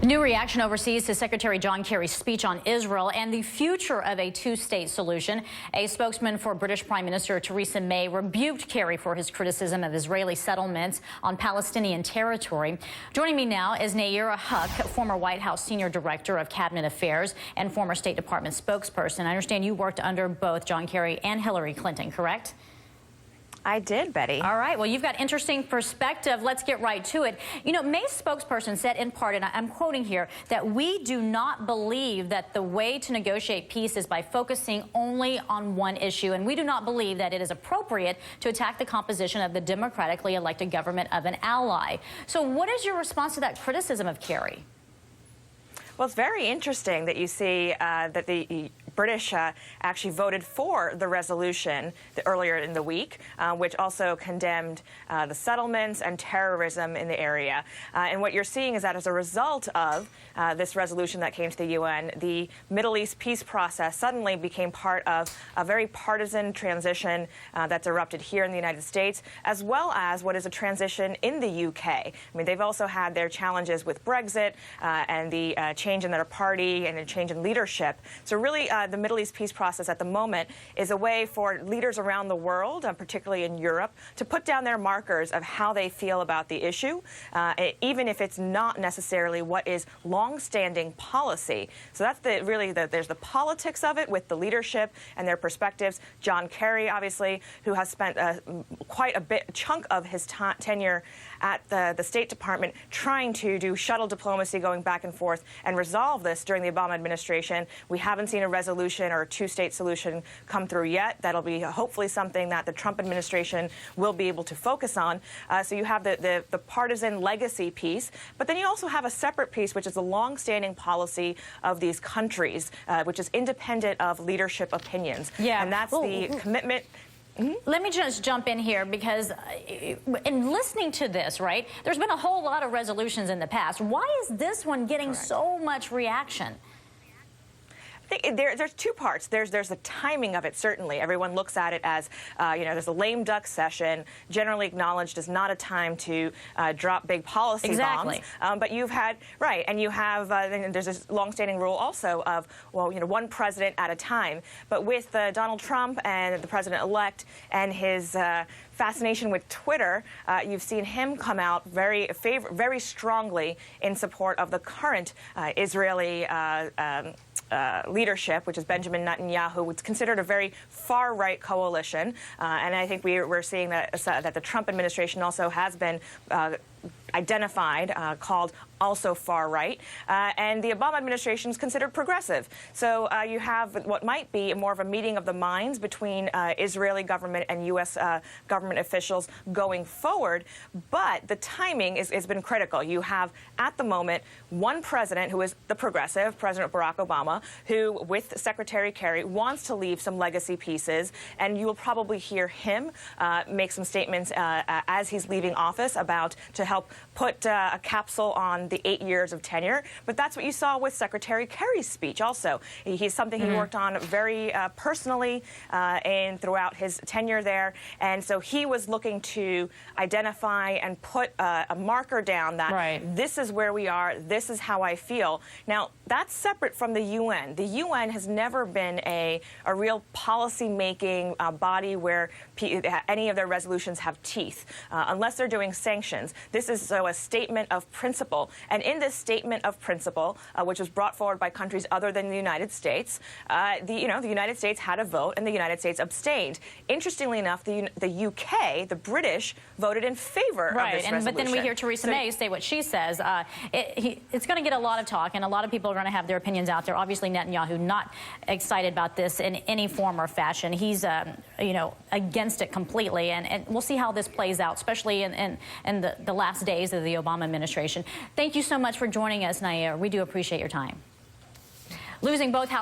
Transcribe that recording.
New reaction overseas to Secretary John Kerry's speech on Israel and the future of a two-state solution. A spokesman for British Prime Minister Theresa May rebuked Kerry for his criticism of Israeli settlements on Palestinian territory. Joining me now is Nayyera Haq, former White House Senior Director of Cabinet Affairs and former State Department spokesperson. I understand you worked under both John Kerry and Hillary Clinton, correct? I did, Betty. All right. Well, you've got interesting perspective. Let's get right to it. You know, May's spokesperson said in part, and I'm quoting here, that we do not believe that the way to negotiate peace is by focusing only on one issue, and we do not believe that it is appropriate to attack the composition of the democratically elected government of an ally. So what is your response to that criticism of Kerry? Well, it's very interesting that you see that the British actually voted for the resolution earlier in the week, which also condemned the settlements and terrorism in the area. And what you're seeing is that as a result of this resolution that came to the UN, the Middle East peace process suddenly became part of a very partisan transition that's erupted here in the United States, as well as what is a transition in the UK. I mean, they've also had their challenges with Brexit and the change in their party and a change in leadership. So really, the Middle East peace process at the moment is a way for leaders around the world, particularly in Europe, to put down their markers of how they feel about the issue, even if it's not necessarily what is long-standing policy. So that's there's the politics of it with the leadership and their perspectives. John Kerry, obviously, who has spent quite a chunk of his tenure at the State Department trying to do shuttle diplomacy, going back and forth, and resolve this during the Obama administration. We haven't seen a resolution or a two-state solution come through yet. That'll be hopefully something that the Trump administration will be able to focus on. So you have the partisan legacy piece, but then you also have a separate piece, which is the long-standing policy of these countries, which is independent of leadership opinions. Yeah. And that's the commitment. Let me just jump in here because in listening to this, right, there's been a whole lot of resolutions in the past. Why is this one getting so much reaction? I think there's two parts. There's the timing of it, certainly. Everyone looks at it as, there's a lame duck session, generally acknowledged as not a time to drop big policy bombs. But you've had, and you have, there's this longstanding rule also of, one president at a time. But with Donald Trump and the president-elect and his fascination with Twitter, you've seen him come out very strongly in support of the current Israeli leadership, which is Benjamin Netanyahu. It's considered a very far-right coalition, and I think we're seeing that the Trump administration also has been identified, called also far-right, and the Obama administration is considered progressive. So you have what might be more of a meeting of the minds between Israeli government and U.S. government officials going forward, but the timing has been critical. You have, at the moment, one president who is the progressive, President Barack Obama, who, with Secretary Kerry, wants to leave some legacy pieces, and you will probably hear him make some statements as he's leaving office about to help put a capsule on the 8 years of tenure. But that's what you saw with Secretary Kerry's speech also. He's something he worked on very personally and throughout his tenure there. And so he was looking to identify and put a marker down that this is where we are, this is how I feel. Now, that's separate from the UN. The UN has never been a real policy-making body where any of their resolutions have teeth, unless they're doing sanctions. This is so a statement of principle. And in this statement of principle, which was brought forward by countries other than the United States, the United States had a vote, and the United States abstained. Interestingly enough, the UK, the British, voted in favor of this resolution. But then we hear Theresa May say what she says. It's going to get a lot of talk, and a lot of people are going to have their opinions out there. Obviously, Netanyahu not excited about this in any form or fashion. He's, against it completely, and we'll see how this plays out, especially in the last days of the Obama administration. Thank you so much for joining us, Nayyera. We do appreciate your time. Losing both houses.